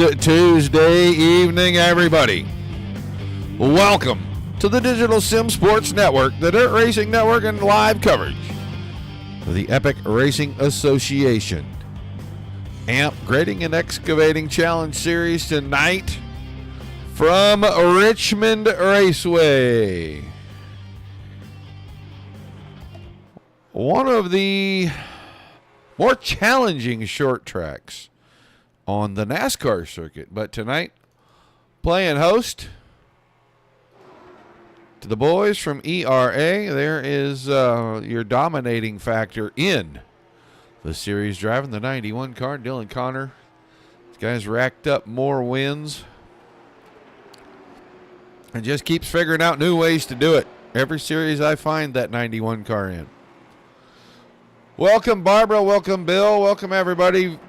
Good Tuesday evening, everybody. Welcome to the Digital Sim Sports Network, the Dirt Racing Network, and live coverage of the Epic Racing Association AMP Grading and Excavating Challenge Series tonight from Richmond Raceway. One of the more challenging short tracks on the NASCAR circuit, but tonight playing host to the boys from ERA. There is your dominating factor in the series, driving the 91 car, Dylan Connor. This guy's racked up more wins and just keeps figuring out new ways to do it. Every series I find that 91 car in. Welcome, Barbara. Welcome, Bill. Welcome, everybody.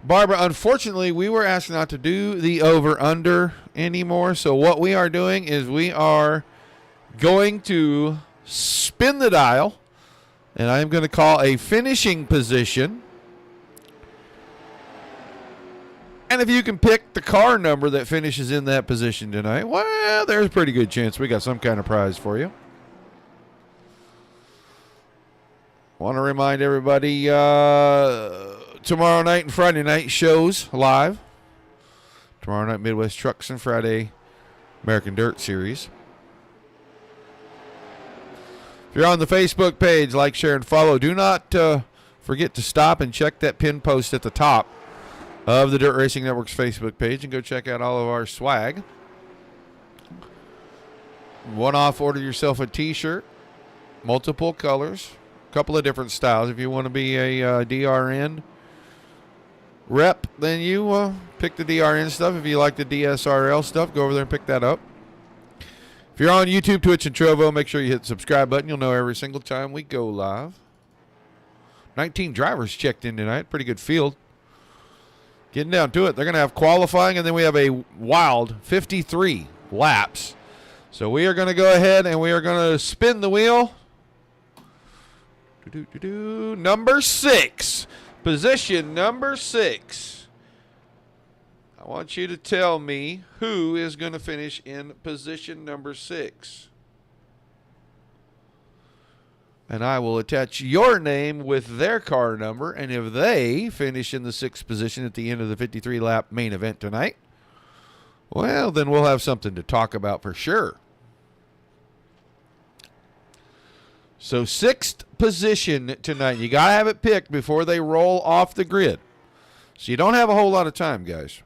Barbara, unfortunately, we were asked not to do the over-under anymore. So what we are doing is we are going to spin the dial, and I'm going to call a finishing position. And if you can pick the car number that finishes in that position tonight, well, there's a pretty good chance we got some kind of prize for you. Want to remind everybody, tomorrow night and Friday night shows live. Tomorrow night, Midwest Trucks, and Friday, American Dirt Series. If you're on the Facebook page, like, share, and follow. Do not forget to stop and check that pinned post at the top of the Dirt Racing Network's Facebook page and go check out all of our swag. One-off, order yourself a t-shirt, multiple colors, a couple of different styles. If you want to be a DRN rep, then you pick the DRN stuff. If you like the DSRL stuff, go over there and pick that up. If you're on YouTube, Twitch, and Trovo, make sure you hit the subscribe button. You'll know every single time we go live. 19 drivers checked in tonight. Pretty good field. Getting down to it. They're going to have qualifying, and then we have a wild 53 laps. So we are going to go ahead and we are going to spin the wheel. Number 6. Position number 6. I want you to tell me who is going to finish in position number 6. And I will attach your name with their car number. And if they finish in the 6th position at the end of the 53-lap main event tonight, well, then we'll have something to talk about for sure. So 6th position tonight. You got to have it picked before they roll off the grid. So you don't have a whole lot of time, guys.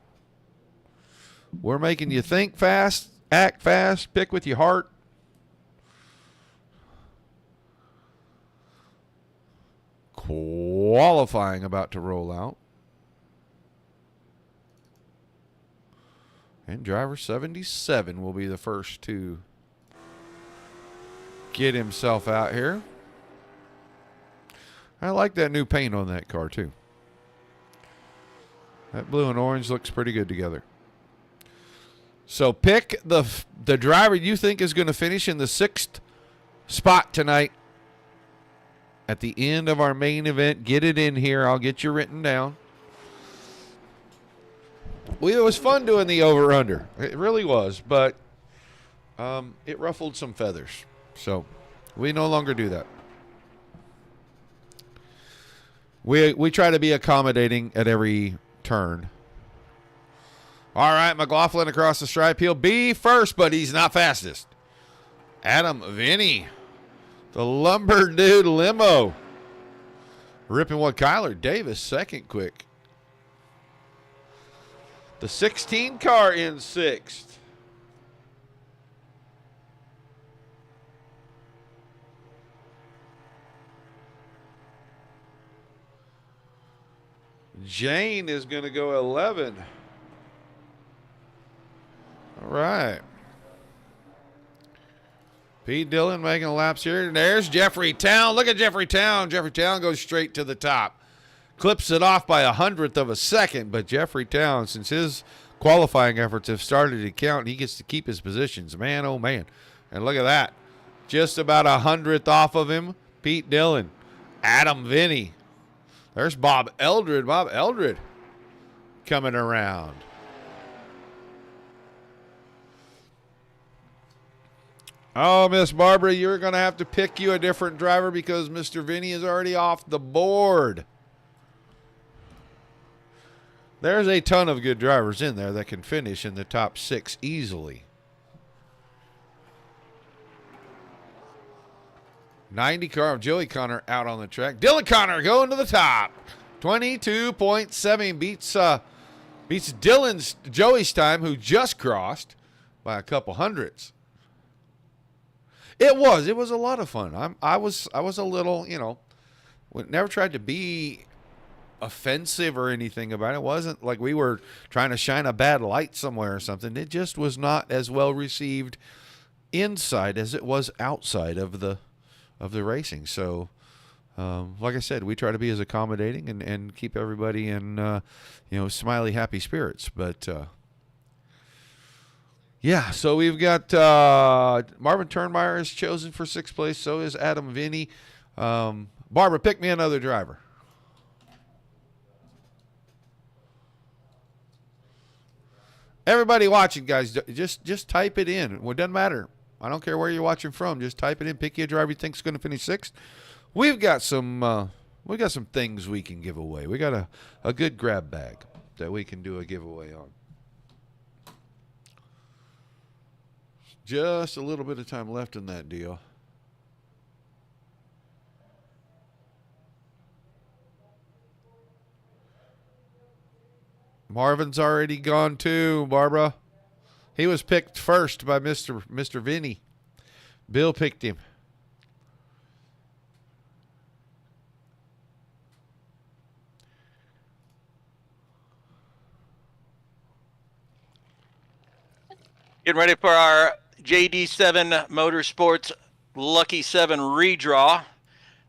We're making you think fast, act fast, pick with your heart. Qualifying about to roll out. And driver 77 will be the first to get himself out here. I like that new paint on that car too. That blue and orange looks pretty good together. So pick the driver you think is going to finish in the 6th spot tonight at the end of our main event. Get it in here. I'll get you written down. It was fun doing the over-under. It really was, but it ruffled some feathers. So we no longer do that. We try to be accommodating at every turn. All right, McLaughlin across the stripe. He'll be first, but he's not fastest. Adam Vinny, the Lumber Dude limo. Ripping one. Kyler Davis, second quick. The 16 car in 6th. Jane is going to go 11. All right. Pete Dillon making laps here. And there's Jeffrey Town. Look at Jeffrey Town. Jeffrey Town goes straight to the top. Clips it off by 100th of a second. But Jeffrey Town, since his qualifying efforts have started to count, he gets to keep his positions. Man, oh, man. And look at that. Just about 100th off of him. Pete Dillon. Adam Vinny. There's Bob Eldred. Bob Eldred coming around. Oh, Miss Barbara, you're going to have to pick you a different driver because Mr. Vinny is already off the board. There's a ton of good drivers in there that can finish in the top 6 easily. 90 car of Joey Connor out on the track. Dylan Connor going to the top. 22.7 beats Joey's time, who just crossed by a couple hundredths. It was a lot of fun. I was a little, never tried to be offensive or anything about it. It wasn't like we were trying to shine a bad light somewhere or something. It just was not as well received inside as it was outside of the racing. So, like I said, we try to be as accommodating and keep everybody in, smiley, happy spirits. But, yeah, so we've got Marvin Turnmeyer is chosen for 6th place. So is Adam Vinny. Barbara, pick me another driver. Everybody watching, guys, just type it in. Well, it doesn't matter. I don't care where you're watching from. Just type it in. Pick you a driver you think's going to finish 6th. We've got some things we can give away. We got a good grab bag that we can do a giveaway on. Just a little bit of time left in that deal. Marvin's already gone too, Barbara. He was picked first by Mr. Vinny. Bill picked him. Getting ready for our JD7 Motorsports Lucky 7 redraw.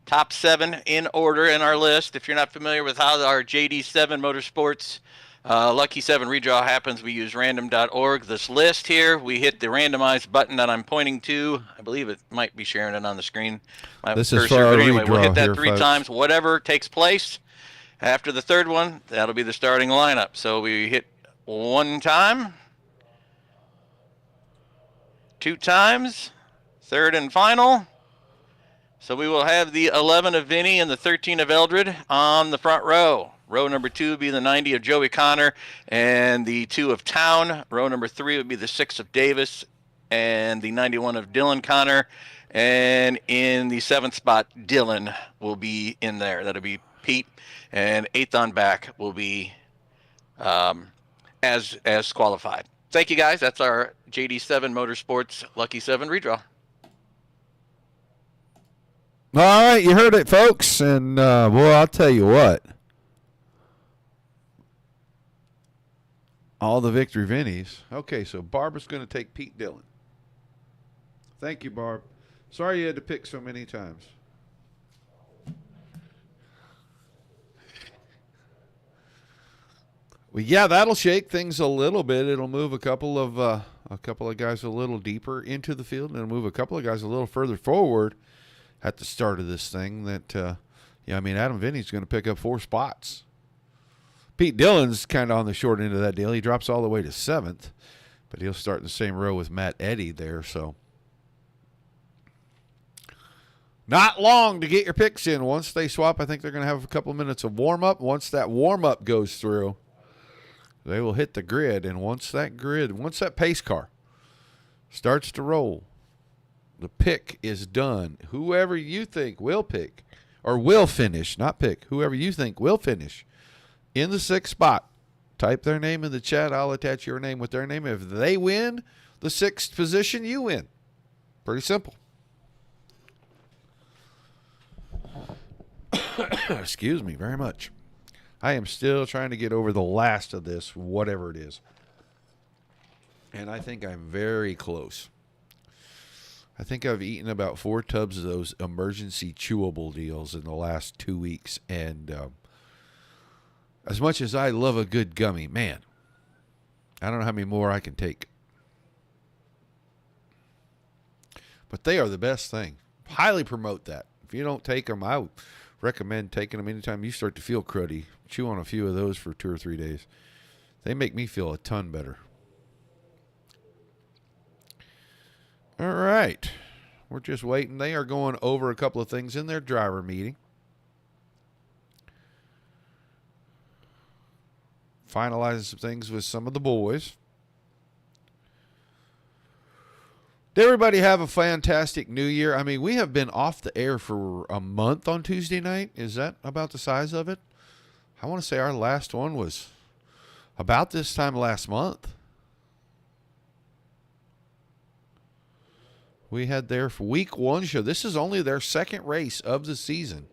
Top 7 in order in our list. If you're not familiar with how our JD7 Motorsports Lucky 7 redraw happens, we use random.org. This list here, we hit the randomize button that I'm pointing to. I believe it might be sharing it on the screen. This is for our but anyway, redraw we'll hit that here, 3 folks. times. Whatever takes place after the 3rd one, that'll be the starting lineup. So we hit 1 time, 2 times, 3rd and final. So we will have the 11 of Vinny and the 13 of Eldred on the front row. Row number 2 would be the 90 of Joey Connor and the 2 of Town. Row number 3 would be the 6 of Davis and the 91 of Dylan Connor. And in the 7th spot, Dylan will be in there. That'll be Pete. And 8th on back will be as qualified. Thank you, guys. That's our JD7 Motorsports Lucky 7 redraw. All right, you heard it, folks. And, well, I'll tell you what. All the victory Vinnies. Okay, so Barbara's going to take Pete Dillon. Thank you, Barb. Sorry you had to pick so many times. Well, yeah, that'll shake things a little bit. It'll move a couple of guys a little deeper into the field, and it'll move a couple of guys a little further forward at the start of this thing. Adam Vinny's going to pick up 4 spots. Pete Dillon's kind of on the short end of that deal. He drops all the way to 7th, but he'll start in the same row with Matt Eddy there. So not long to get your picks in. Once they swap, I think they're going to have a couple of minutes of warm-up. Once that warm-up goes through, they will hit the grid. And once that pace car starts to roll, the pick is done. Whoever you think will pick, or will finish, not pick, whoever you think will finish in the 6th spot, type their name in the chat. I'll attach your name with their name. If they win the 6th position, you win. Pretty simple. Excuse me very much. I am still trying to get over the last of this, whatever it is. And I think I'm very close. I think I've eaten about 4 tubs of those emergency chewable deals in the last 2 weeks. And as much as I love a good gummy, man, I don't know how many more I can take. But they are the best thing. Highly promote that. If you don't take them, I would recommend taking them anytime you start to feel cruddy. Chew on a few of those for 2 or 3 days. They make me feel a ton better. All right. We're just waiting. They are going over a couple of things in their driver meeting. Finalizing some things with some of the boys. Did everybody have a fantastic New Year? I mean, we have been off the air for a month on Tuesday night. Is that about the size of it? I want to say our last one was about this time last month. We had their week 1 show. This is only their second race of the season.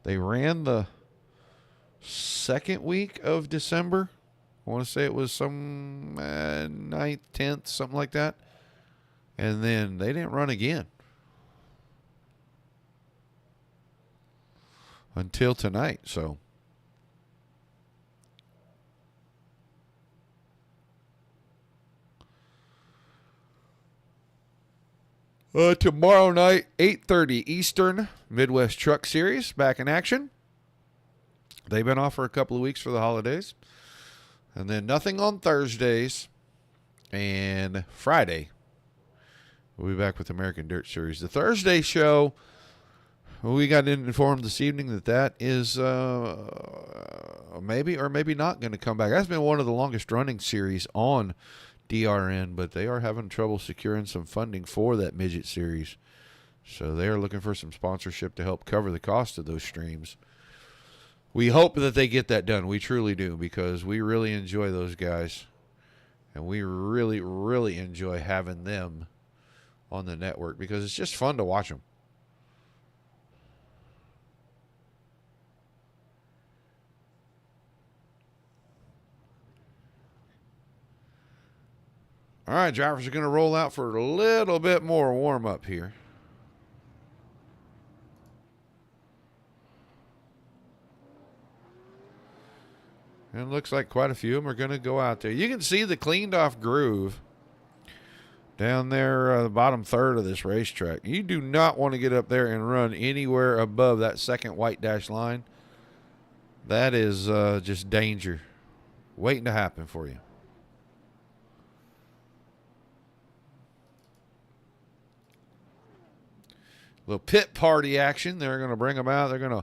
They ran the second week of December. I want to say it was some 9th, 10th, something like that. And then they didn't run again until tonight. So tomorrow night, 8:30 Eastern, Midwest Truck Series back in action. They've been off for a couple of weeks for the holidays. And then nothing on Thursdays. And Friday, we'll be back with American Dirt Series. The Thursday show, we got informed this evening that is maybe or maybe not going to come back. That's been one of the longest running series on DRN, but they are having trouble securing some funding for that midget series. So they are looking for some sponsorship to help cover the cost of those streams. We hope that they get that done. We truly do, because we really enjoy those guys. And we really, really enjoy having them on the network because it's just fun to watch them. All right, drivers are going to roll out for a little bit more warm-up here. And it looks like quite a few of them are going to go out there. You can see the cleaned-off groove down there, the bottom third of this racetrack. You do not want to get up there and run anywhere above that second white dash line. That is just danger waiting to happen for you. Little pit party action. They're going to bring them out. They're going to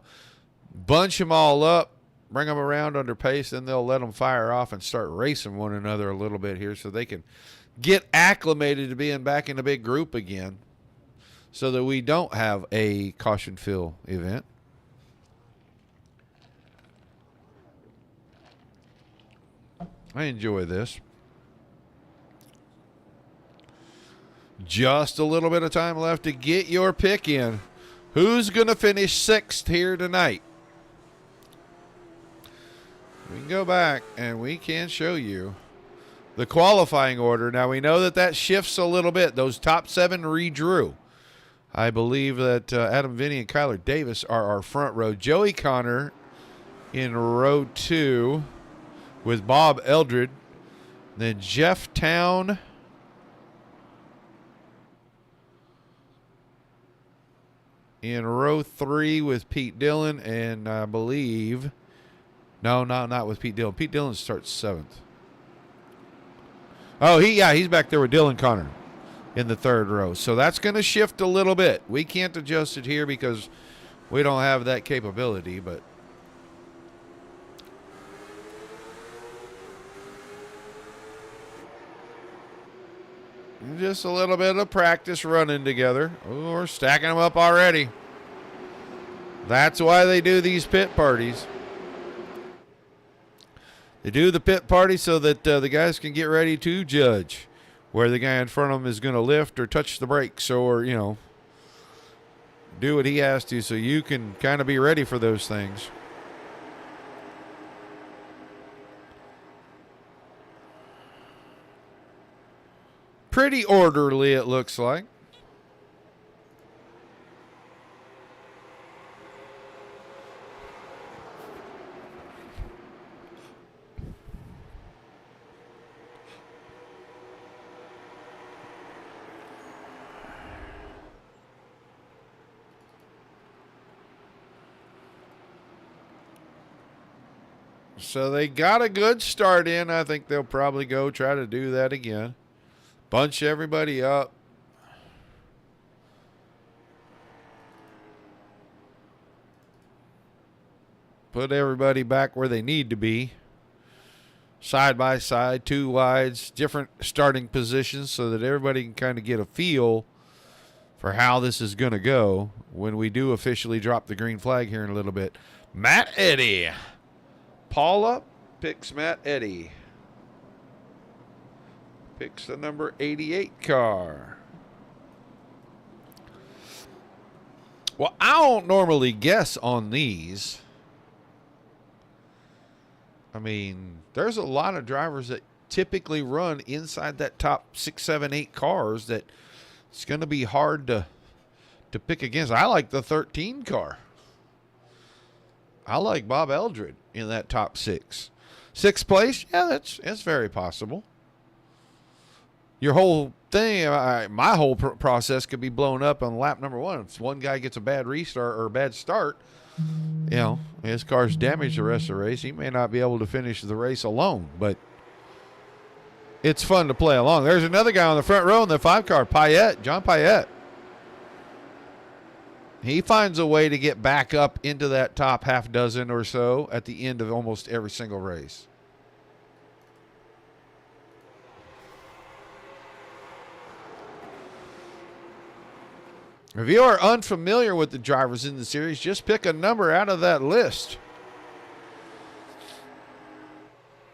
bunch them all up, bring them around under pace, then they'll let them fire off and start racing one another a little bit here so they can get acclimated to being back in a big group again so that we don't have a caution fill event. I enjoy this. Just a little bit of time left to get your pick in. Who's going to finish 6th here tonight? We can go back and we can show you the qualifying order. Now, we know that shifts a little bit. Those top 7 redrew. I believe that Adam Vinny and Kyler Davis are our front row. Joey Connor in row 2 with Bob Eldred. Then Jeff Town in row 3 with Pete Dillon, and I believe, no, not with Pete Dillon. Pete Dillon starts 7th. Oh, he's back there with Dylan Connor in the 3rd row. So that's going to shift a little bit. We can't adjust it here because we don't have that capability, but just a little bit of practice running together. Oh, we're stacking them up already. That's why they do these pit parties. They do the pit party so that the guys can get ready to judge where the guy in front of them is going to lift or touch the brakes or, do what he has to so you can kind of be ready for those things. Pretty orderly, it looks like. So they got a good start in. I think they'll probably go try to do that again. Bunch everybody up. Put everybody back where they need to be. Side by side, two wides, different starting positions so that everybody can kind of get a feel for how this is going to go when we do officially drop the green flag here in a little bit. Matt Eddy. Paula picks Matt Eddy. Picks the number 88 car. Well, I don't normally guess on these. I mean, there's a lot of drivers that typically run inside that top 6, 7, 8 cars that it's going to be hard to pick against. I like the 13 car. I like Bob Eldred in that top 6. 6th place, yeah, that's very possible. Your whole thing, my whole process could be blown up on lap number 1. If one guy gets a bad restart or a bad start, you know, his car's damaged the rest of the race. He may not be able to finish the race alone, but it's fun to play along. There's another guy on the front row in the 5 car, Payette, John Payette. He finds a way to get back up into that top half dozen or so at the end of almost every single race. If you are unfamiliar with the drivers in the series, just pick a number out of that list.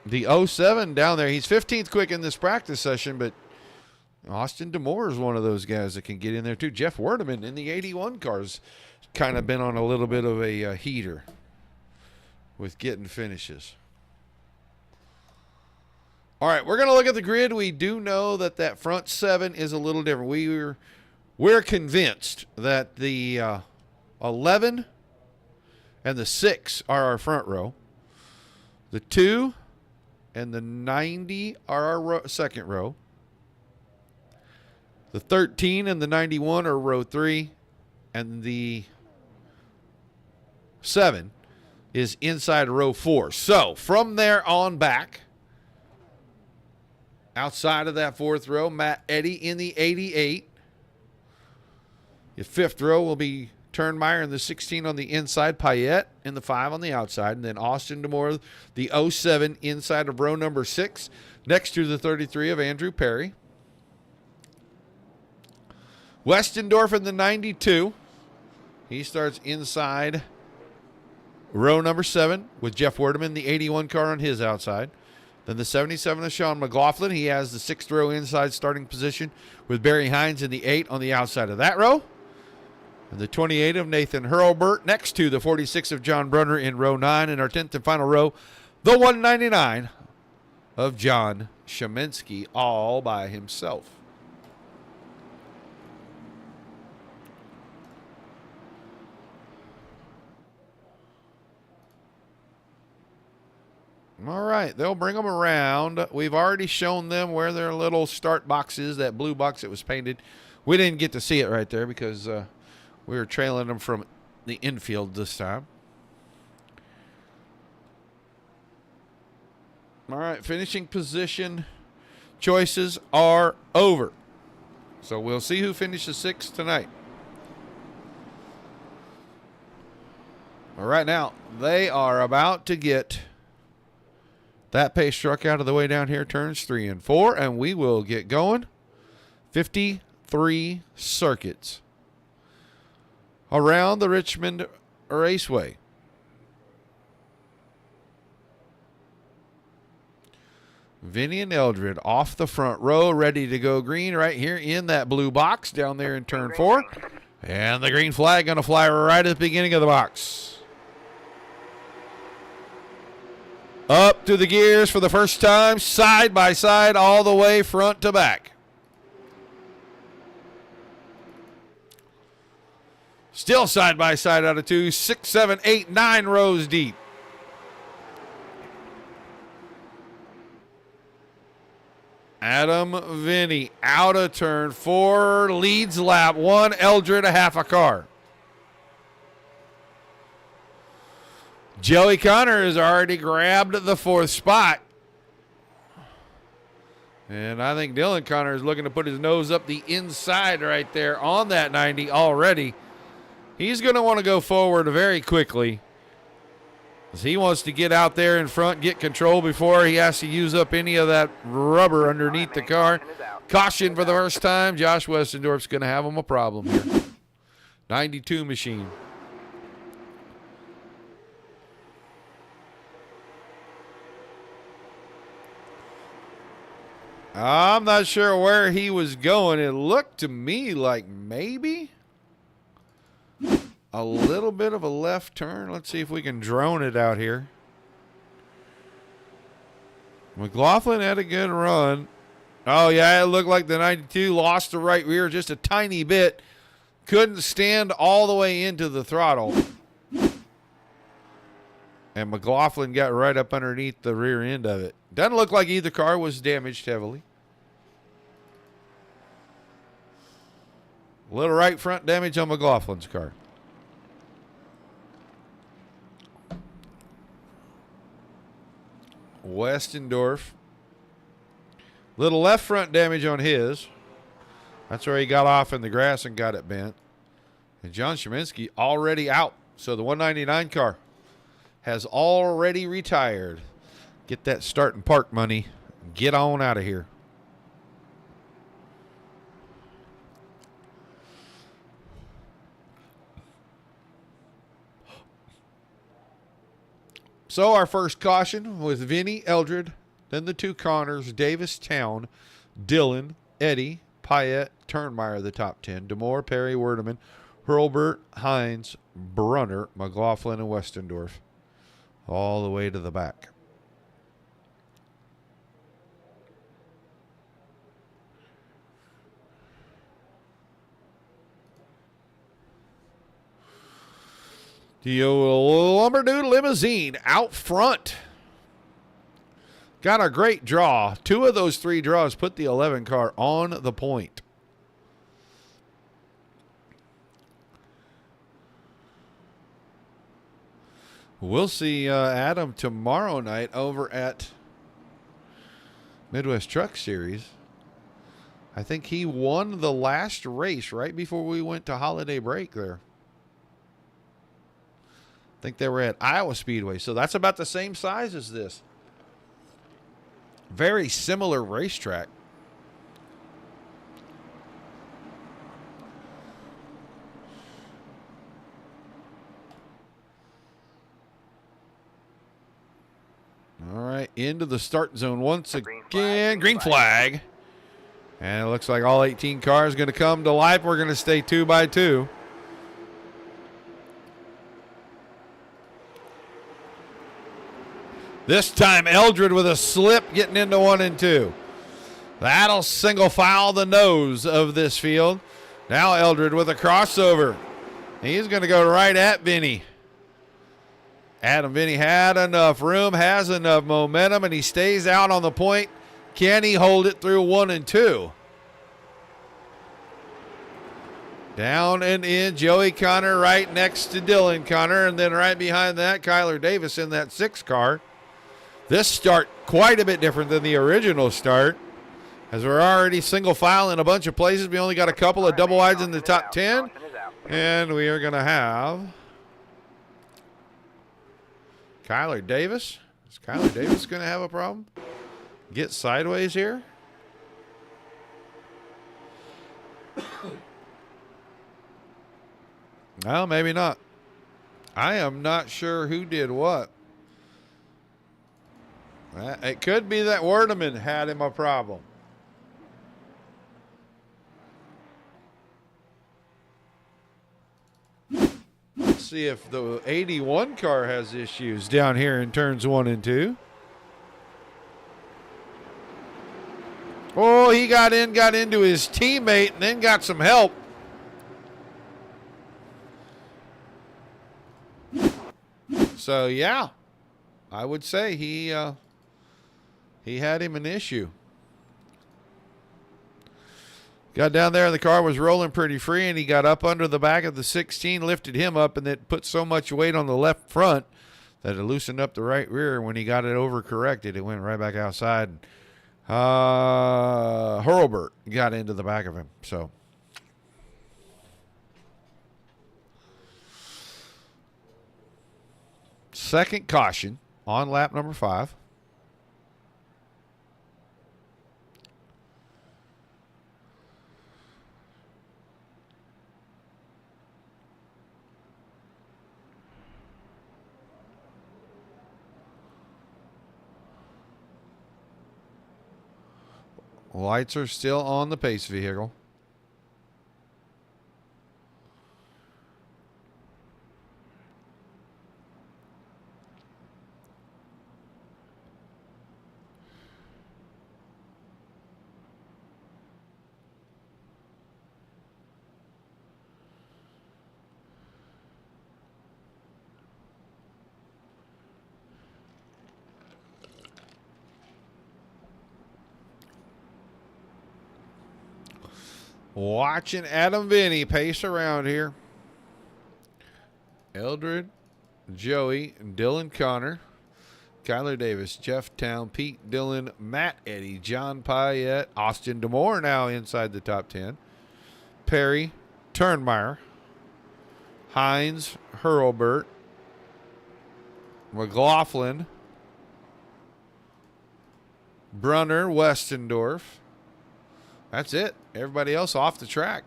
The 07 down there, he's 15th quick in this practice session, but Austin D'Amore is one of those guys that can get in there too. Jeff Werdeman in the 81 cars kind of been on a little bit of a heater with getting finishes. All right, we're going to look at the grid. We do know that front 7 is a little different. We're convinced that the 11 and the 6 are our front row. The 2 and the 90 are our second row. The 13 and the 91 are row 3. And the 7 is inside row 4. So from there on back, outside of that 4th row, Matt Eddy in the 88. Your 5th row will be Turnmeyer in the 16 on the inside, Payette in the 5 on the outside, and then Austin D'Amore, the 07 inside of row number 6, next to the 33 of Andrew Perry. Westendorf in the 92. He starts inside row number 7 with Jeff Werdeman, the 81 car on his outside. Then the 77 of Sean McLaughlin. He has the 6th row inside starting position with Barry Hines in the 8 on the outside of that row. And the 28 of Nathan Hurlburt next to the 46 of John Brunner in row 9. And our 10th and final row, the 199 of John Sheminsky all by himself. All right, they'll bring them around. We've already shown them where their little start box is, that blue box that was painted. We didn't get to see it right there because we were trailing them from the infield this time. All right, finishing position choices are over. So we'll see who finishes 6th tonight. All right, now they are about to get that pace truck out of the way down here, turns 3 and 4, and we will get going. 53 circuits around the Richmond Raceway. Vinny and Eldred off the front row, ready to go green right here in that blue box down there in turn 4. And the green flag going to fly right at the beginning of the box. Up to the gears for the first time, side by side, all the way front to back. Still side by side out of 2, 6, 7, 8, 9 rows deep. Adam Vinny out of turn 4, leads lap 1, Eldred a half a car. Joey Connor has already grabbed the 4th spot. And I think Dylan Connor is looking to put his nose up the inside right there on that 90 already. He's going to want to go forward very quickly As he wants to get out there in front, get control before he has to use up any of that rubber underneath the car. Caution for the first time. Josh Westendorf's going to have him a problem here. 92 machine. I'm not sure where he was going. It looked to me like maybe a little bit of a left turn. Let's see if we can drone it out here. McLaughlin had a good run. Oh, yeah, it looked like the 92 lost the right rear just a tiny bit. Couldn't stand all the way into the throttle. And McLaughlin got right up underneath the rear end of it. Doesn't look like either car was damaged heavily. A little right front damage on McLaughlin's car. Westendorf. Little left front damage on his. That's where he got off in the grass and got it bent. And John Sheminski already out. So the 199 car has already retired. Get that start and park money. Get on out of here. So our first caution was Vinny Eldred, then the two Connors, Davis Town, Dillon, Eddie, Payette, Turnmeyer, the top 10, DeMore, Perry, Werdeman, Hurlbert, Hines, Brunner, McLaughlin, and Westendorf, all the way to the back. The Lumberdoodle Limousine out front. Got a great draw. Two of those three draws put the 11 car on the point. We'll see Adam tomorrow night over at Midwest Truck Series. I think he won the last race right before we went to holiday break there. I think they were at Iowa Speedway. So that's about the same size as this. Very similar racetrack. All right, into the start zone once again. Green flag. And it looks like all 18 cars going to come to life. We're going to stay 2 by 2. This time Eldred with a slip getting into 1 and 2. That'll single file the nose of this field. Now Eldred with a crossover. He's going to go right at Vinny. Adam Vinny had enough room, has enough momentum, and he stays out on the point. Can he hold it through 1 and 2? Down and in, Joey Connor right next to Dylan Connor, and then right behind that, Kyler Davis in that 6 car. This start quite a bit different than the original start, as we're already single file in a bunch of places. We only got a couple of double wides in the top 10, and we are going to have Kyler Davis. Is Kyler Davis going to have a problem? Get sideways here. Well, maybe not. I am not sure who did what. It could be that Werdeman had him a problem. Let's see if the 81 car has issues down here in turns 1 and 2. Oh, he got into his teammate and then got some help. So, yeah, I would say he had him an issue. Got down there and the car was rolling pretty free, and he got up under the back of the 16, lifted him up, and it put so much weight on the left front that it loosened up the right rear. When he got it overcorrected, it went right back outside. Hurlbert got into the back of him. second caution on lap number 5. Lights are still on the pace vehicle. Watching Adam Vinny pace around here. Eldred, Joey, Dylan Connor, Kyler Davis, Jeff Town, Pete Dillon, Matt Eddy, John Payette, Austin Demore now inside the top 10. Perry, Turnmeyer, Hines, Hurlbert, McLaughlin, Brunner, Westendorf. That's it. Everybody else off the track.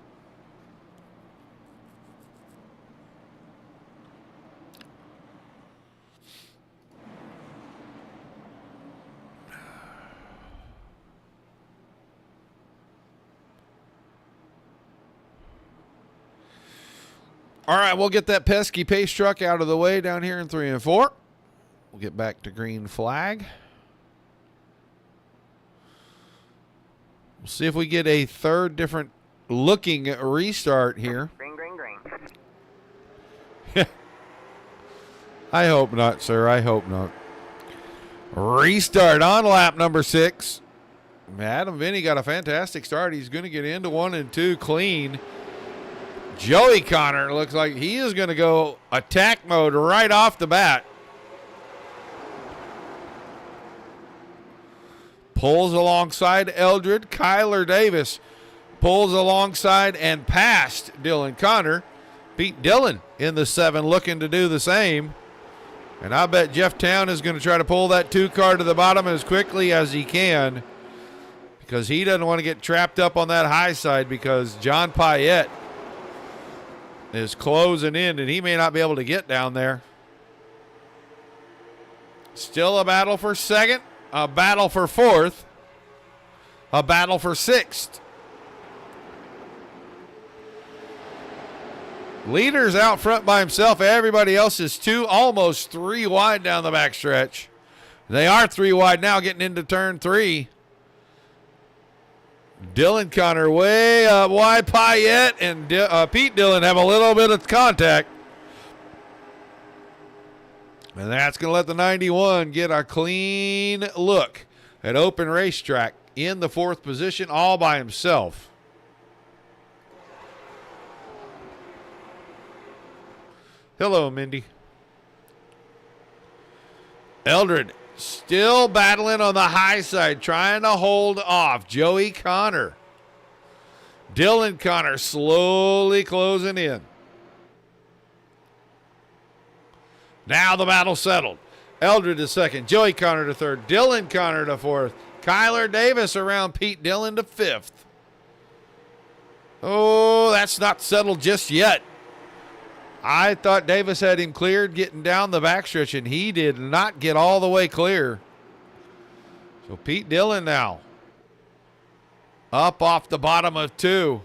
All right, we'll get that pesky pace truck out of the way down here in 3 and 4. We'll get back to green flag. We'll see if we get a third different looking restart here. Green, green, green. I hope not, sir. I hope not. Restart on lap number 6. Adam Vinny got a fantastic start. He's going to get into 1 and 2 clean. Joey Connor looks like he is going to go attack mode right off the bat. Pulls alongside Eldred. Kyler Davis pulls alongside and past Dylan Connor. Pete Dillon in the 7 looking to do the same. And I bet Jeff Town is going to try to pull that 2 car to the bottom as quickly as he can, because he doesn't want to get trapped up on that high side, because John Payette is closing in and he may not be able to get down there. Still a battle for second. A battle for 4th. A battle for 6th. Leader's out front by himself. Everybody else is 2, almost 3 wide down the backstretch. They are 3 wide now, getting into turn 3. Dylan Connor way up wide. Payette and Pete Dillon have a little bit of contact. And that's going to let the 91 get a clean look at open racetrack in the 4th position all by himself. Hello, Mindy. Eldred still battling on the high side, trying to hold off Joey Connor. Dylan Connor slowly closing in. Now the battle settled. Eldred to 2nd, Joey Connor to 3rd, Dylan Connor to 4th, Kyler Davis around Pete Dillon to 5th. Oh, that's not settled just yet. I thought Davis had him cleared getting down the backstretch, and he did not get all the way clear. So Pete Dillon now up off the bottom of 2.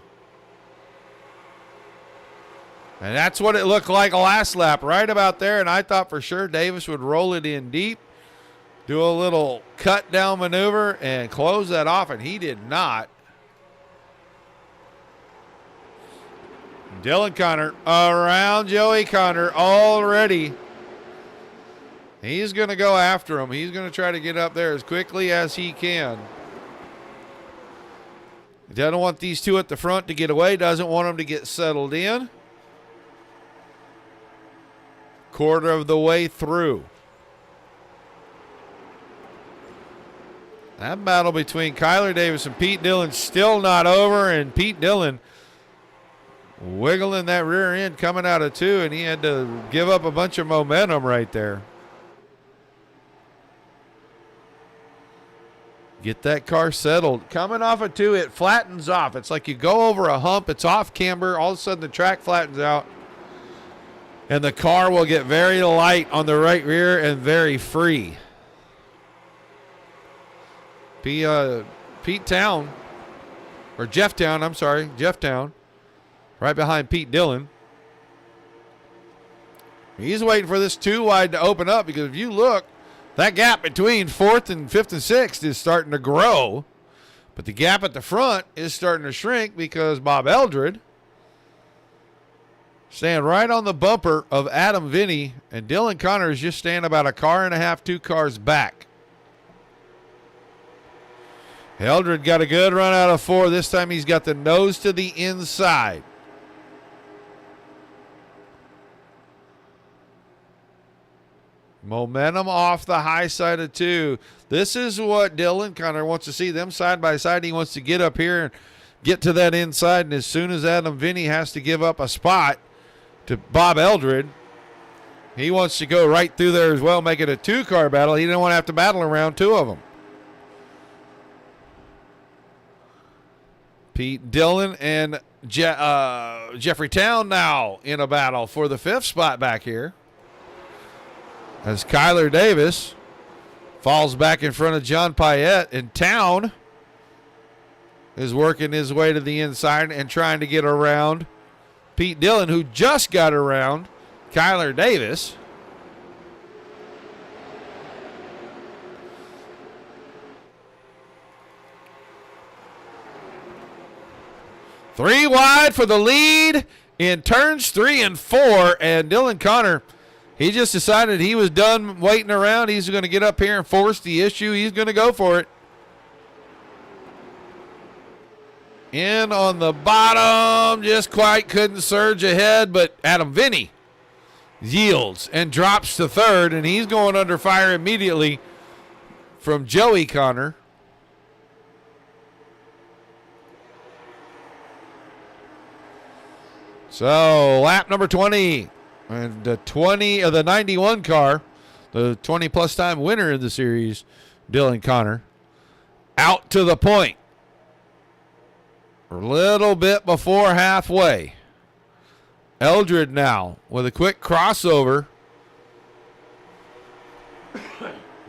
And that's what it looked like last lap, right about there. And I thought for sure Davis would roll it in deep, do a little cut down maneuver, and close that off, and he did not. Dylan Connor around Joey Connor already. He's going to go after him. He's going to try to get up there as quickly as he can. He doesn't want these 2 at the front to get away. Doesn't want them to get settled in. Quarter of the way through. That battle between Kyler Davis and Pete Dillon still not over, and Pete Dillon wiggling that rear end coming out of 2, and he had to give up a bunch of momentum right there. Get that car settled. Coming off a 2, it flattens off. It's like you go over a hump. It's off camber. All of a sudden, the track flattens out. And the car will get very light on the right rear and very free. Pete Town, or Jeff Town, I'm sorry, Jeff Town, right behind Pete Dillon. He's waiting for this 2 wide to open up, because if you look, that gap between 4th and 5th and 6th is starting to grow, but the gap at the front is starting to shrink because Bob Eldred staying right on the bumper of Adam Vinny, and Dylan Connor is just staying about a car and a half, 2 cars back. Eldred got a good run out of 4. This time he's got the nose to the inside. Momentum off the high side of 2. This is what Dylan Connor wants to see, them side by side. He wants to get up here and get to that inside, and as soon as Adam Vinny has to give up a spot to Bob Eldred, he wants to go right through there as well, make it a 2-car battle. He didn't want to have to battle around 2 of them. Pete Dillon and Jeffrey Town now in a battle for the 5th spot back here, as Kyler Davis falls back in front of John Payette, and Town is working his way to the inside and trying to get around Pete Dillon, who just got around Kyler Davis. Three wide for the lead in turns 3 and 4, and Dylan Connor, he just decided he was done waiting around. He's going to get up here and force the issue. He's going to go for it. In on the bottom, just quite couldn't surge ahead, but Adam Vinny yields and drops to 3rd, and he's going under fire immediately from Joey Connor. So lap number 20, and the 20 of the 91 car, the 20-plus time winner in the series, Dylan Connor, out to the point. A little bit before halfway. Eldred now with a quick crossover.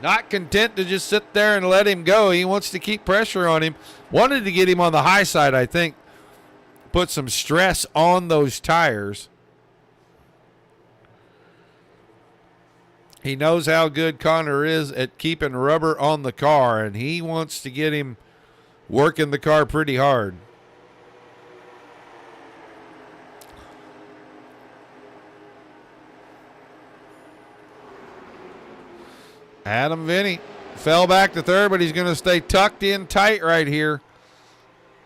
Not content to just sit there and let him go. He wants to keep pressure on him. Wanted to get him on the high side, I think. Put some stress on those tires. He knows how good Connor is at keeping rubber on the car, and he wants to get him working the car pretty hard. Adam Vinny fell back to 3rd, but he's going to stay tucked in tight right here.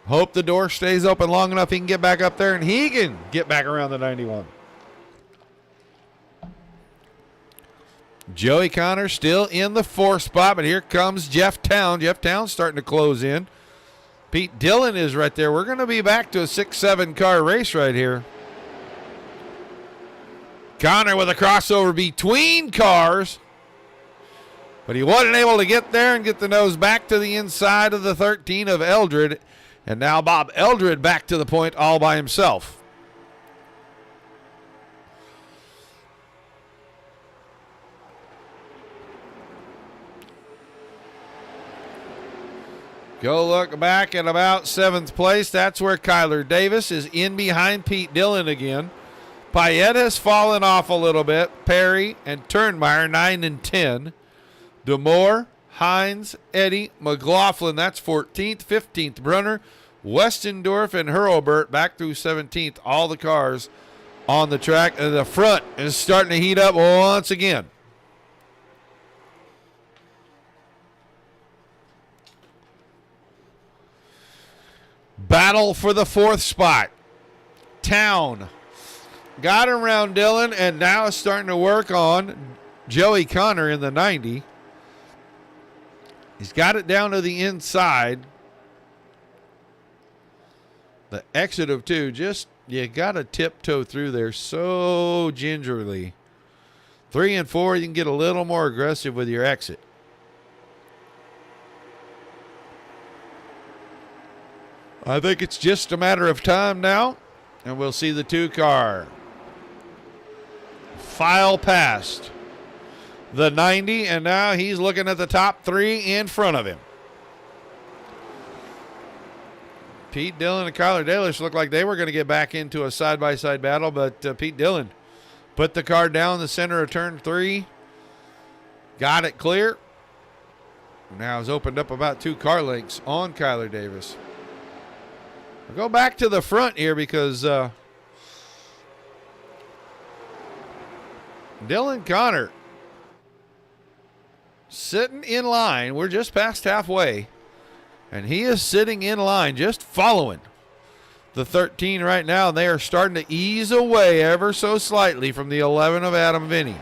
Hope the door stays open long enough he can get back up there, and he can get back around the 91. Joey Connor still in the 4th spot, but here comes Jeff Town. Jeff Town's starting to close in. Pete Dillon is right there. We're going to be back to a 6-7 car race right here. Connor with a crossover between cars, but he wasn't able to get there and get the nose back to the inside of the 13 of Eldred. And now Bob Eldred back to the point all by himself. Go look back at about 7th place. That's where Kyler Davis is in behind Pete Dillon again. Payette has fallen off a little bit. Perry and Turnmeyer 9 and 10. DeMoore, Hines, Eddie, McLaughlin, that's 14th, 15th, Brunner, Westendorf, and Hurlburt back through 17th. All the cars on the track. And the front is starting to heat up once again. Battle for the 4th spot. Town got around Dillon and now is starting to work on Joey Connor in the 90. He's got it down to the inside. The exit of 2, just, you got to tiptoe through there so gingerly. 3 and 4, you can get a little more aggressive with your exit. I think it's just a matter of time now, and we'll see the 2-car file past the 90, and now he's looking at the top 3 in front of him. Pete Dillon and Kyler Dalish looked like they were going to get back into a side-by-side battle, but Pete Dillon put the car down the center of turn 3, got it clear. Now has opened up about 2 car lengths on Kyler Davis. We'll go back to the front here because Dylan Connor sitting in line. We're just past halfway, and he is sitting in line just following the 13 right now. They are starting to ease away ever so slightly from the 11 of Adam Vinny.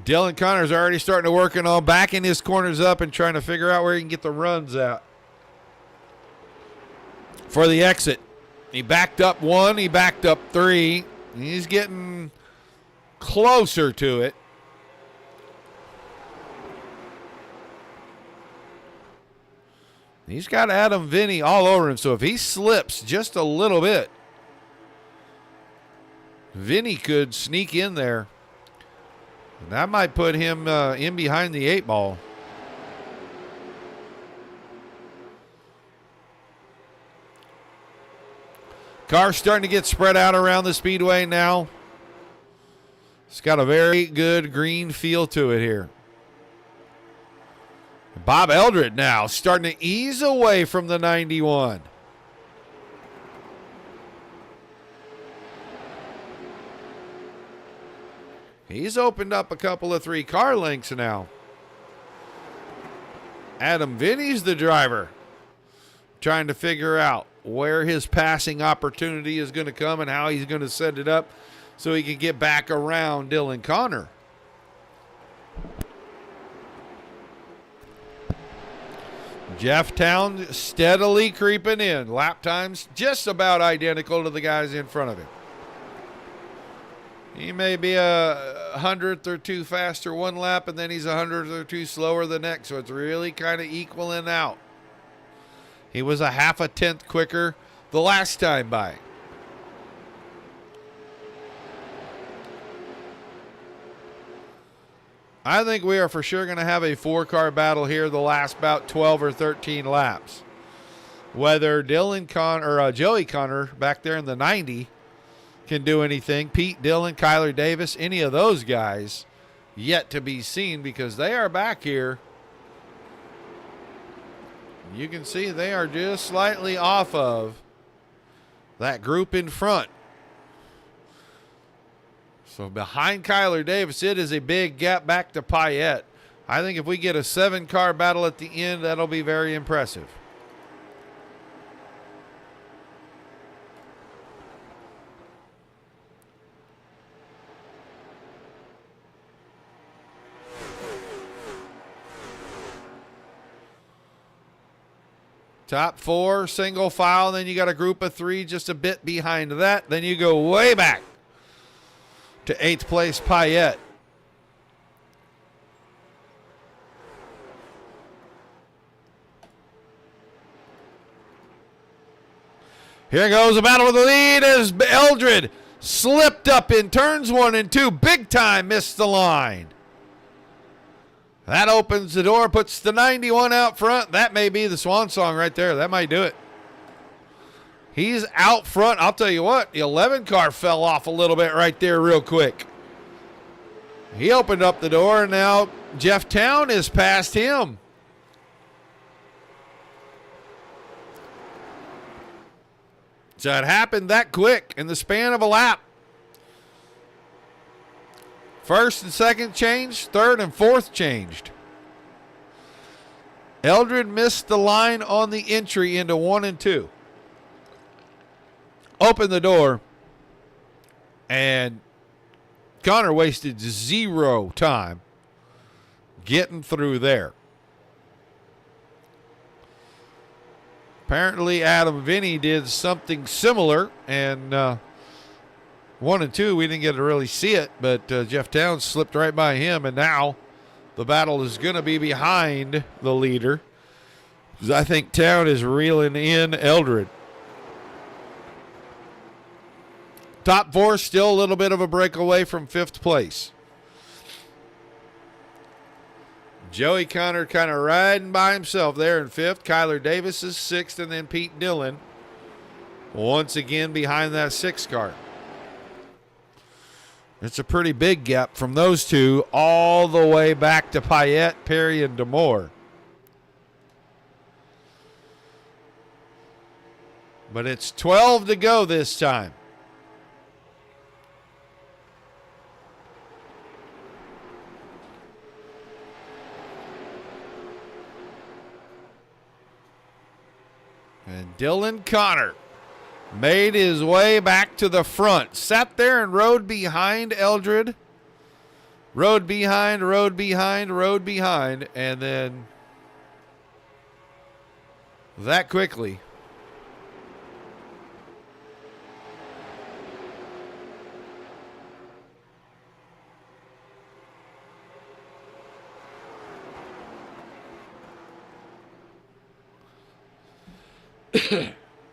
Dylan Connor's already starting to work on backing his corners up and trying to figure out where he can get the runs out for the exit. He backed up 1, he backed up 3. He's getting closer to it. He's got Adam Vinny all over him, so if he slips just a little bit, Vinny could sneak in there. That might put him in behind the 8 ball. Car's starting to get spread out around the speedway now. It's got a very good green feel to it here. Bob Eldred now starting to ease away from the 91. He's opened up a couple of 3 car lengths now. Adam Vinny's the driver, trying to figure out where his passing opportunity is going to come and how he's going to set it up so he can get back around Dylan Connor. Jeff Town steadily creeping in. Lap times just about identical to the guys in front of him. He may be a 100th or 2 faster one lap, and then he's 100th or 2 slower the next, so it's really kind of equaling out. He was a 0.5 tenth quicker the last time by. I think we are for sure going to have a 4-car battle here the last about 12 or 13 laps. Whether Dylan Connor or Joey Connor back there in the 90 can do anything, Pete Dillon, Kyler Davis, any of those guys, yet to be seen because they are back here. You can see they are just slightly off of that group in front. So behind Kyler Davis, it is a big gap back to Payette. I think if we get a 7-car battle at the end, that'll be very impressive. Top 4, single file, then you got a group of 3 just a bit behind that. Then you go way back to 8th place Payette. Here goes a battle with the lead as Eldred slipped up in turns 1 and 2. Big time missed the line. That opens the door, puts the 91 out front. That may be the swan song right there. That might do it. He's out front. I'll tell you what, the 11 car fell off a little bit right there real quick. He opened up the door, and now Jeff Town is past him. So it happened that quick in the span of a lap. First and second changed, third and fourth changed. Eldred missed the line on the entry into 1 and 2. Opened the door, and Connor wasted 0 time getting through there. Apparently, Adam Vinny did something similar, and 1 and 2, we didn't get to really see it, but Jeff Towns slipped right by him, and now the battle is going to be behind the leader, because I think Town is reeling in Eldred. Top 4 still a little bit of a break away from 5th place. Joey Connor kind of riding by himself there in 5th. Kyler Davis is 6th, and then Pete Dillon once again behind that 6 car. It's a pretty big gap from those two all the way back to Payette, Perry, and DeMore. But it's 12 to go this time. And Dylan Connor made his way back to the front. Sat there and rode behind Eldred. Rode behind. And then that quickly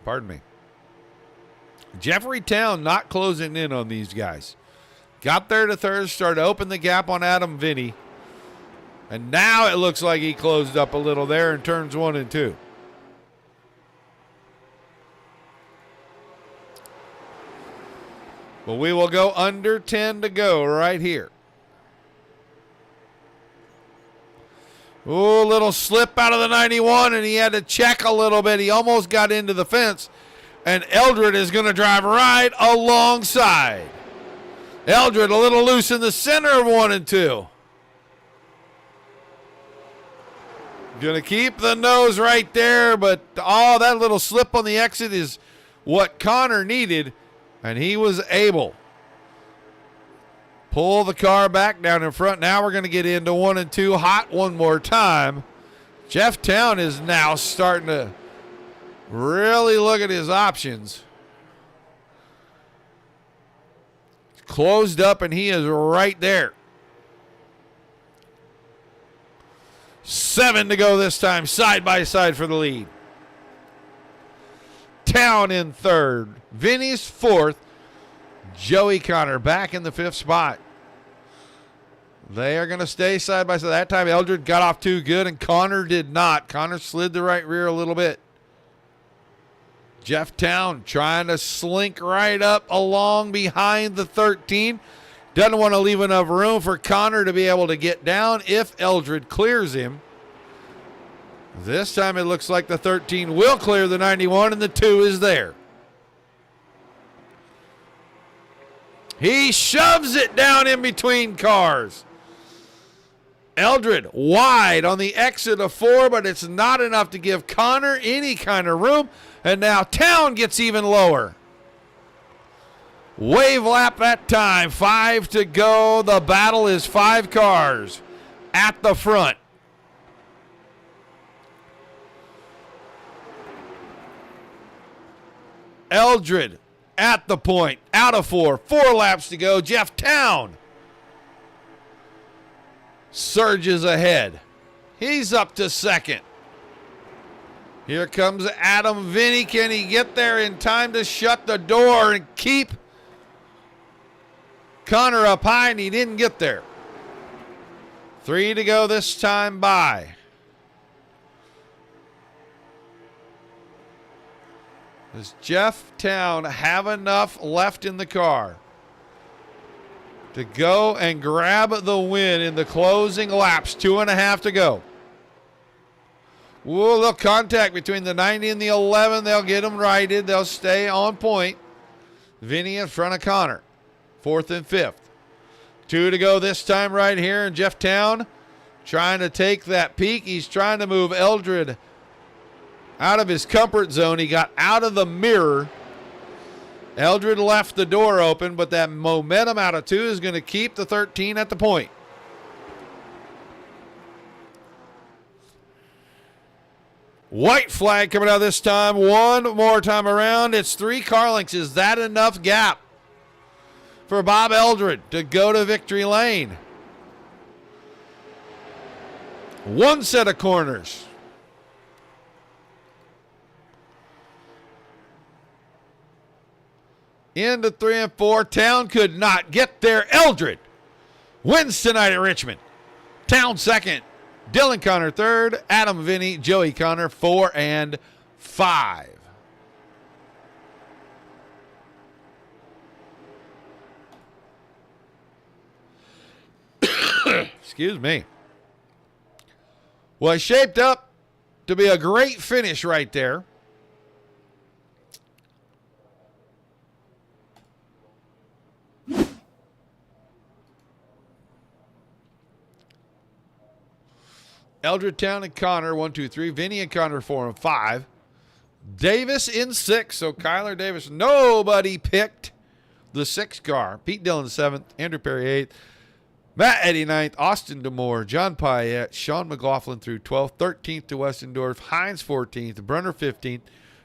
pardon me. Jeffrey Town not closing in on these guys. Got there to third, started to open the gap on Adam Vinny. And now it looks like he closed up a little there in turns 1 and 2. But we will go under 10 to go right here. Ooh, a little slip out of the 91, and he had to check a little bit. He almost got into the fence, and Eldred is going to drive right alongside. Eldred a little loose in the center of 1 and 2. Going to keep the nose right there, but that little slip on the exit is what Connor needed, and he was able. Pull the car back down in front. Now we're going to get into 1 and 2 hot one more time. Jeff Town is now starting to really look at his options. Closed up, and he is right there. 7 to go this time, side by side for the lead. Town in 3rd. Vinny's 4th. Joey Connor back in the 5th spot. They are going to stay side by side. That time Eldred got off too good, and Connor did not. Connor slid the right rear a little bit. Jeff Town trying to slink right up along behind the 13. Doesn't want to leave enough room for Connor to be able to get down if Eldred clears him. This time it looks like the 13 will clear the 91, and the 2 is there. He shoves it down in between cars. Eldred wide on the exit of 4, but it's not enough to give Connor any kind of room. And now Town gets even lower. Wave lap that time. 5 to go. The battle is 5 cars at the front. Eldred at the point, out of 4. 4 laps to go. Jeff Town surges ahead. He's up to 2nd. Here comes Adam Vinny. Can he get there in time to shut the door and keep Connor up high? And he didn't get there. 3 to go this time by. Does Jeff Town have enough left in the car to go and grab the win in the closing laps? 2.5 to go. Ooh, a little contact between the 90 and the 11. They'll get them righted. They'll stay on point. Vinny in front of Connor. 4th and 5th. 2 to go this time right here. And Jeff Town trying to take that peak. He's trying to move Eldred out of his comfort zone. He got out of the mirror. Eldred left the door open, but that momentum out of 2 is going to keep the 13 at the point. White flag coming out this time. One more time around. It's 3 car lengths. Is that enough gap for Bob Eldred to go to victory lane? One set of corners. Into 3 and 4. Town could not get there. Eldred wins tonight at Richmond. Town second. Dylan Connor third. Adam Vinny, Joey Connor 4 and 5. Excuse me. Well, it shaped up to be a great finish right there. Eldred, Town, and Connor, 1, 2, 3. Vinny and Connor, 4 and 5. Davis in 6. So Kyler Davis, nobody picked the 6th car. Pete Dillon, 7th. Andrew Perry, 8th. Matt Eddy, 9th. Austin Demore, John Payette, Sean McLaughlin through 12th. 13th to Westendorf. Hines, 14th. Brunner, 15th.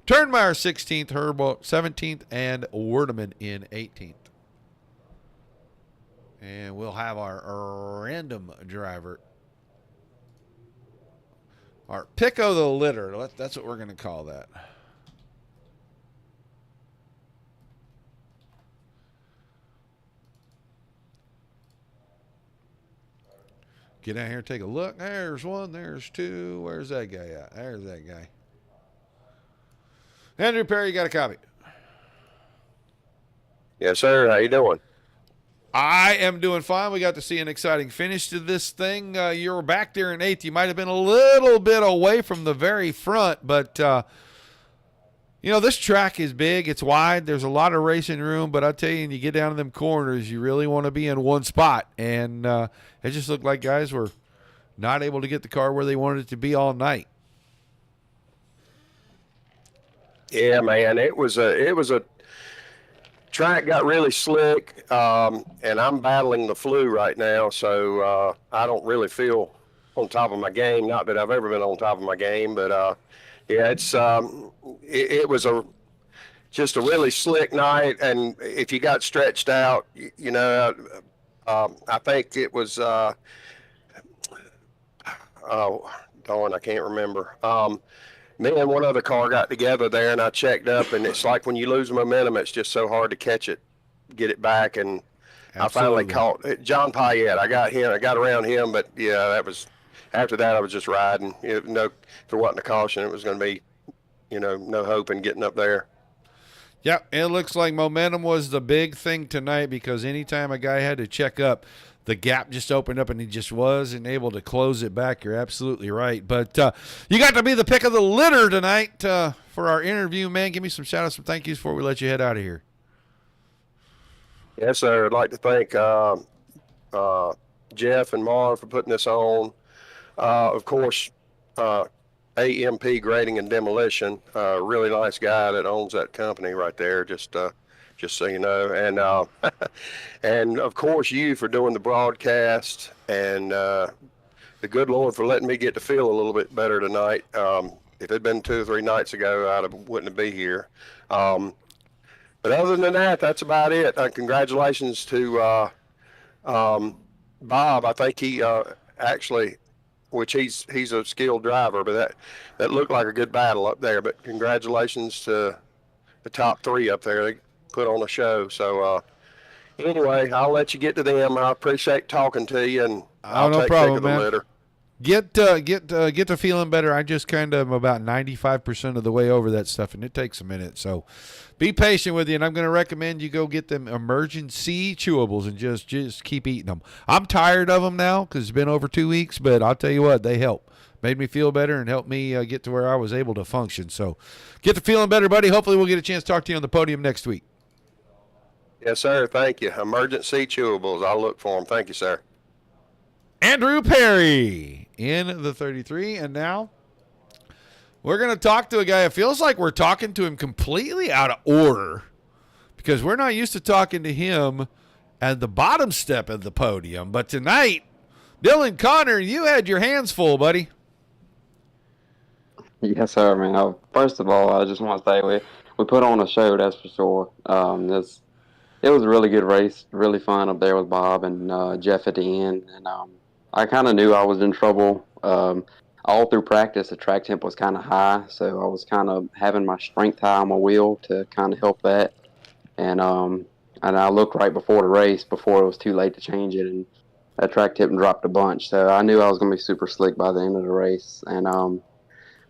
Turnmeyer, 16th. Herbold, 17th. And Werdeman in 18th. And we'll have our random driver. Our pick of the litter. That's what we're going to call that. Get out here and take a look. There's 1. There's 2. Where's that guy at? There's that guy. Andrew Perry, you got a copy? Yes, sir. How you doing? I am doing fine. We got to see an exciting finish to this thing. You were back there in 8th. You might have been a little bit away from the very front, but, this track is big. It's wide. There's a lot of racing room, but I tell you, when you get down to them corners, you really want to be in one spot. And it just looked like guys were not able to get the car where they wanted it to be all night. Yeah, man. It was a track got really slick, and I'm battling the flu right now, so I don't really feel on top of my game. Not that I've ever been on top of my game, but yeah, it was just a really slick night. And if you got stretched out, I think it was oh darn, I can't remember. Me and one other car got together there, and I checked up, and it's like when you lose momentum, it's just so hard to catch it, get it back. And absolutely. I finally caught John Payette. I got around him, but yeah, after that I was just riding. If it wasn't a caution, it was going to be, no hope in getting up there. Yep, it looks like momentum was the big thing tonight, because anytime a guy had to check up, the gap just opened up and he just wasn't able to close it back. You're absolutely right. But you got to be the pick of the litter tonight for our interview, man. Give me some shout-outs, some thank yous before we let you head out of here. Yes, sir. I'd like to thank Jeff and Marv for putting this on. Of course, AMP Grading and Demolition, really nice guy that owns that company right there, just so you know. And and of course you for doing the broadcast, and the good Lord for letting me get to feel a little bit better tonight. If it had been 2 or 3 nights ago, wouldn't be here. But other than that, that's about it. Congratulations to Bob. I think he actually, which he's a skilled driver, but that looked like a good battle up there. But congratulations to the top 3 up there. They put on a show. So anyway, I'll let you get to them. I appreciate talking to you, and I'll take pick of the litter. Get to feeling better. I just kind of am about 95% of the way over that stuff, and it takes a minute. So be patient with you, and I'm going to recommend you go get them emergency chewables and just keep eating them. I'm tired of them now because it's been over 2 weeks, but I'll tell you what, they help. Made me feel better and helped me get to where I was able to function. So get to feeling better, buddy. Hopefully we'll get a chance to talk to you on the podium next week. Yes, sir. Thank you. Emergency chewables. I'll look for them. Thank you, sir. Andrew Perry in the 33. And now we're going to talk to a guy. It feels like we're talking to him completely out of order because we're not used to talking to him at the bottom step of the podium. But tonight, Dylan Connor, you had your hands full, buddy. Yes, sir, man. First of all, I just want to say we put on a show, that's for sure. It was a really good race, really fun up there with Bob and Jeff at the end. And I kind of knew I was in trouble. All through practice, the track temp was kind of high, so I was kind of having my strength high on my wheel to kind of help that. And I looked right before the race, before it was too late to change it, and that track tip dropped a bunch. So I knew I was going to be super slick by the end of the race. And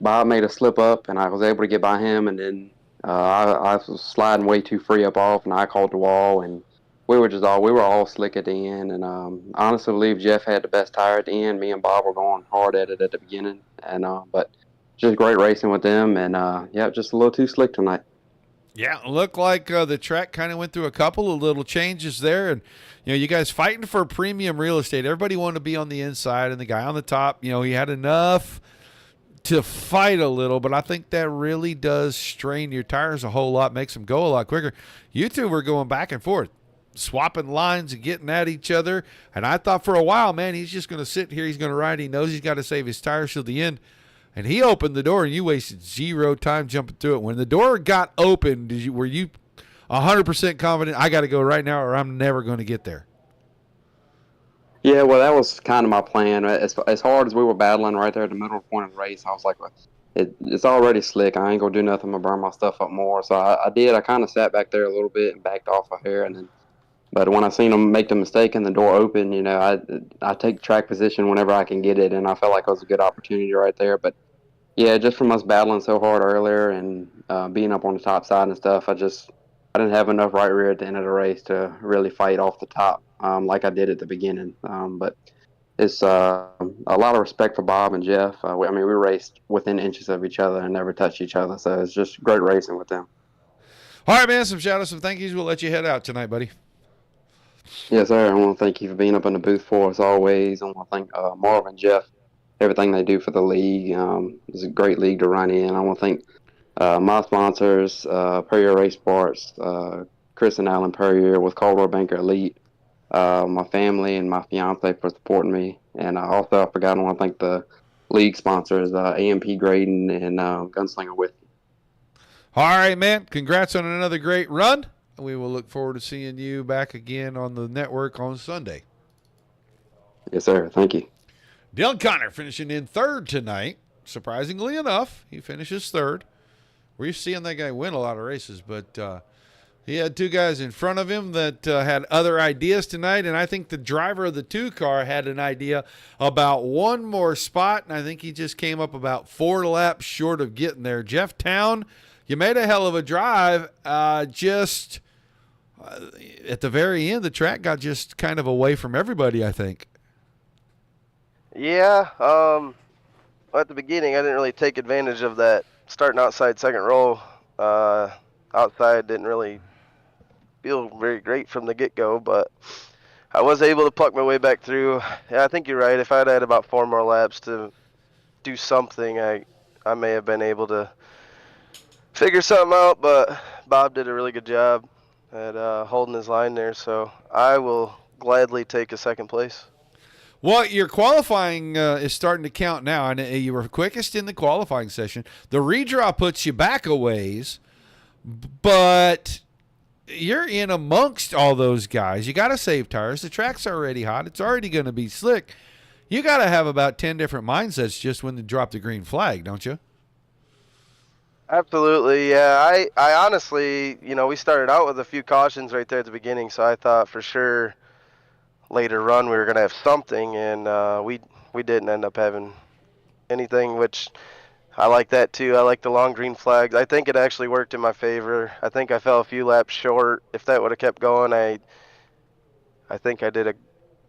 Bob made a slip up, and I was able to get by him. And then I was sliding way too free up off, and I called the wall. And we were all slick at the end. And I honestly believe Jeff had the best tire at the end. Me and Bob were going hard at it at the beginning, and but just great racing with them. And yeah, just a little too slick tonight. Yeah, it looked like the track kind of went through a couple of little changes there, and you guys fighting for premium real estate. Everybody wanted to be on the inside, and the guy on the top, he had enough to fight a little, but I think that really does strain your tires a whole lot, makes them go a lot quicker. You two were going back and forth, swapping lines and getting at each other, and I thought for a while, man, he's just going to sit here, he's going to ride, he knows he's got to save his tires till the end. And he opened the door, and you wasted zero time jumping through it. When the door got open, were you 100% confident, I got to go right now or I'm never going to get there? Yeah, well, that was kind of my plan. As hard as we were battling right there at the middle point of the race, I was like, well, it's already slick. I ain't gonna do nothing. I'm gonna burn my stuff up more. So I did. I kind of sat back there a little bit and backed off a hair, and then. But when I seen them make the mistake and the door open, I take track position whenever I can get it, and I felt like it was a good opportunity right there. But yeah, just from us battling so hard earlier and being up on the top side and stuff, I didn't have enough right rear at the end of the race to really fight off the top like I did at the beginning. But it's a lot of respect for Bob and Jeff. We raced within inches of each other and never touched each other, so it's just great racing with them. All right, man, some shout outs, some thank yous. We'll let you head out tonight, buddy. Yes, sir. I want to thank you for being up in the booth for us always. I want to thank Marv and Jeff, everything they do for the league. It's a great league to run in. I want to thank my sponsors, Perrier Race Parts, Chris and Alan Perrier with Caldwell Banker Elite, my family and my fiance for supporting me. And I forgot, I want to thank the league sponsors, AMP Graydon and Gunslinger with me. All right, man. Congrats on another great run. We will look forward to seeing you back again on the network on Sunday. Yes, sir. Thank you. Dylan Connor finishing in third tonight. Surprisingly enough, he finishes third. We're used to seeing that guy win a lot of races, but he had two guys in front of him that had other ideas tonight, and I think the driver of the 2 car had an idea about one more spot, and I think he just came up about 4 laps short of getting there. Jeff Town, you made a hell of a drive. At the very end, the track got just kind of away from everybody, I think. Yeah, at the beginning, I didn't really take advantage of that starting outside second row. Outside didn't really feel very great from the get-go, but I was able to pluck my way back through. Yeah, I think you're right. If I'd had about 4 more laps to do something, I may have been able to figure something out, but Bob did a really good job at holding his line there, so I will gladly take a second place. Well, your qualifying is starting to count now, and you were quickest in the qualifying session. The redraw puts you back a ways, but you're in amongst all those guys. You got to save tires. The track's already hot. It's already going to be slick. You got to have about 10 different mindsets just when they drop the green flag, don't you? Absolutely, yeah. I honestly, we started out with a few cautions right there at the beginning, so I thought for sure later run we were going to have something, and we didn't end up having anything, which I like that too. I like the long green flags. I think it actually worked in my favor. I think I fell a few laps short. If that would have kept going, I think I did a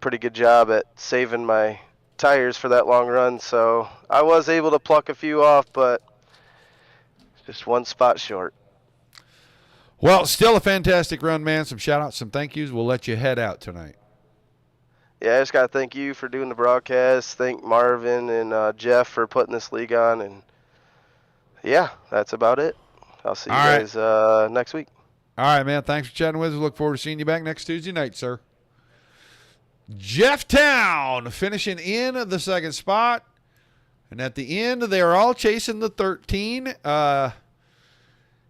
pretty good job at saving my tires for that long run, so I was able to pluck a few off, but just one spot short. Well, still a fantastic run, man. Some shout-outs, some thank yous. We'll let you head out tonight. Yeah, I just got to thank you for doing the broadcast. Thank Marvin and Jeff for putting this league on. And, yeah, that's about it. I'll see you guys next week. All right, man. Thanks for chatting with us. Look forward to seeing you back next Tuesday night, sir. Jeff Town finishing in the second spot. And at the end, they are all chasing the 13.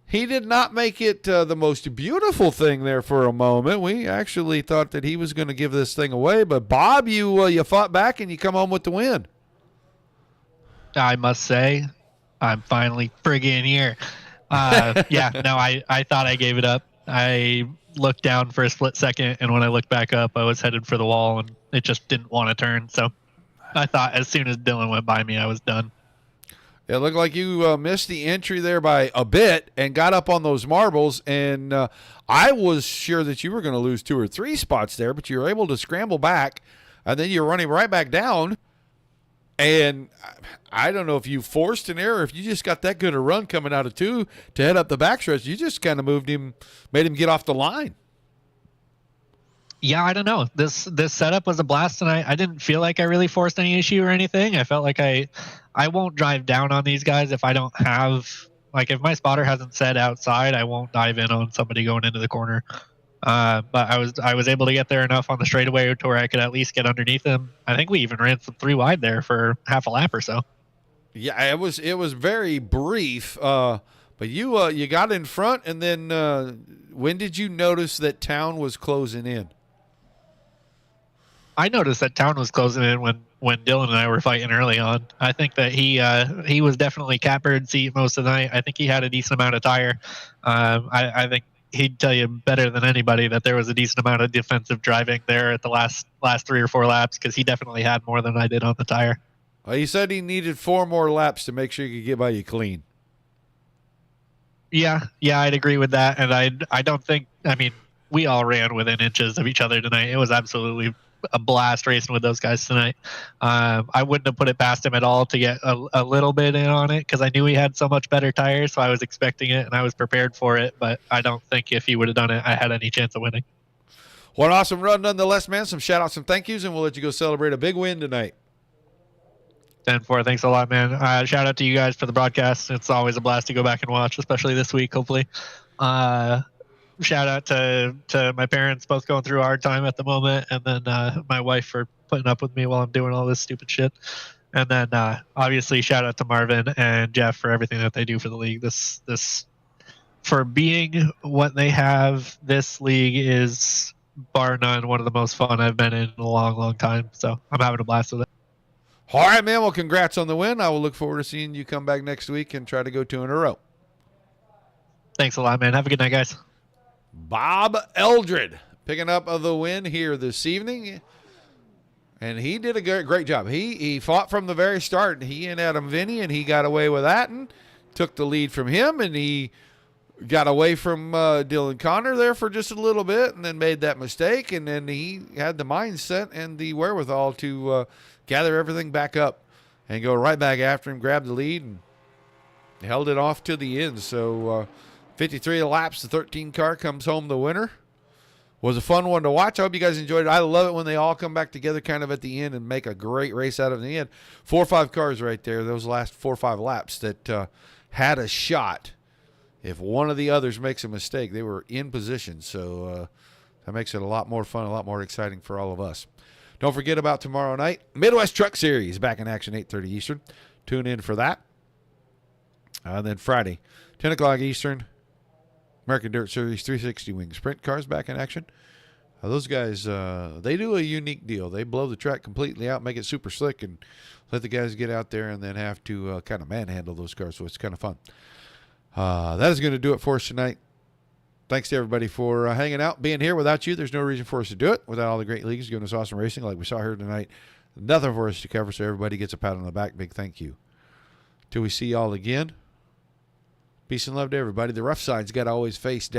He did not make it the most beautiful thing there for a moment. We actually thought that he was going to give this thing away. But, Bob, you fought back and you come home with the win. I must say, I'm finally friggin' here. I thought I gave it up. I looked down for a split second, and when I looked back up, I was headed for the wall, and it just didn't want to turn. So I thought as soon as Dylan went by me, I was done. It looked like you missed the entry there by a bit and got up on those marbles, and I was sure that you were going to lose 2 or 3 spots there, but you were able to scramble back, and then you're running right back down. And I don't know if you forced an error, if you just got that good a run coming out of 2 to head up the backstretch. You just kind of made him get off the line. Yeah, I don't know. This setup was a blast, and I didn't feel like I really forced any issue or anything. I felt like I won't drive down on these guys if I don't have, like, if my spotter hasn't said outside, I won't dive in on somebody going into the corner. But I was able to get there enough on the straightaway to where I could at least get underneath them. I think we even ran some 3 wide there for half a lap or so. Yeah, it was very brief. But you got in front, and then when did you notice that town was closing in? I noticed that town was closing in when Dylan and I were fighting early on. I think that he was definitely catbird seat most of the night. I think he had a decent amount of tire. I think he'd tell you better than anybody that there was a decent amount of defensive driving there at the last 3 or 4 laps, because he definitely had more than I did on the tire. Well, he said he needed 4 more laps to make sure he could get by you clean. Yeah, I'd agree with that. And I don't think, I mean, we all ran within inches of each other tonight. It was absolutely a blast racing with those guys tonight. I wouldn't have put it past him at all to get a little bit in on it, because I knew he had so much better tires, so I was expecting it and I was prepared for it. But I don't think if he would have done it, I had any chance of winning. What an awesome run nonetheless, man. Some shout outs, some thank yous, and we'll let you go celebrate a big win tonight. 10-4. Thanks a lot, man. Shout out to you guys for the broadcast. It's always a blast to go back and watch, especially this week, hopefully. Shout out to my parents, both going through a hard time at the moment, and then my wife for putting up with me while I'm doing all this stupid shit. And then obviously shout out to Marvin and Jeff for everything that they do for the league. This for being what they have, this league is bar none one of the most fun I've been in a long, long time. So I'm having a blast with it. All right, man. Well, congrats on the win. I will look forward to seeing you come back next week and try to go 2 in a row. Thanks a lot, man. Have a good night, guys. Bob Eldred picking up the win here this evening. And he did a great job. He fought from the very start. He and Adam Vinny, and he got away with that and took the lead from him. And he got away from Dylan Connor there for just a little bit and then made that mistake. And then he had the mindset and the wherewithal to gather everything back up and go right back after him, grab the lead, and held it off to the end. So 53 laps, the 13 car comes home the winner. Was a fun one to watch. I hope you guys enjoyed it. I love it when they all come back together kind of at the end and make a great race out of the end. 4 or 5 cars right there, those last 4 or 5 laps that had a shot. If one of the others makes a mistake, they were in position. So that makes it a lot more fun, a lot more exciting for all of us. Don't forget about tomorrow night. Midwest Truck Series back in action, 8:30 Eastern. Tune in for that. Then Friday, 10 o'clock Eastern, American Dirt Series 360 Wing Sprint cars back in action. Those guys, they do a unique deal. They blow the track completely out, make it super slick, and let the guys get out there and then have to kind of manhandle those cars, so it's kind of fun. That is going to do it for us tonight. Thanks to everybody for hanging out, being here. Without you, there's no reason for us to do it. Without all the great leagues giving us awesome racing like we saw here tonight, nothing for us to cover, so everybody gets a pat on the back. Big thank you. Till we see y'all again, peace and love to everybody. The rough side's got to always face down.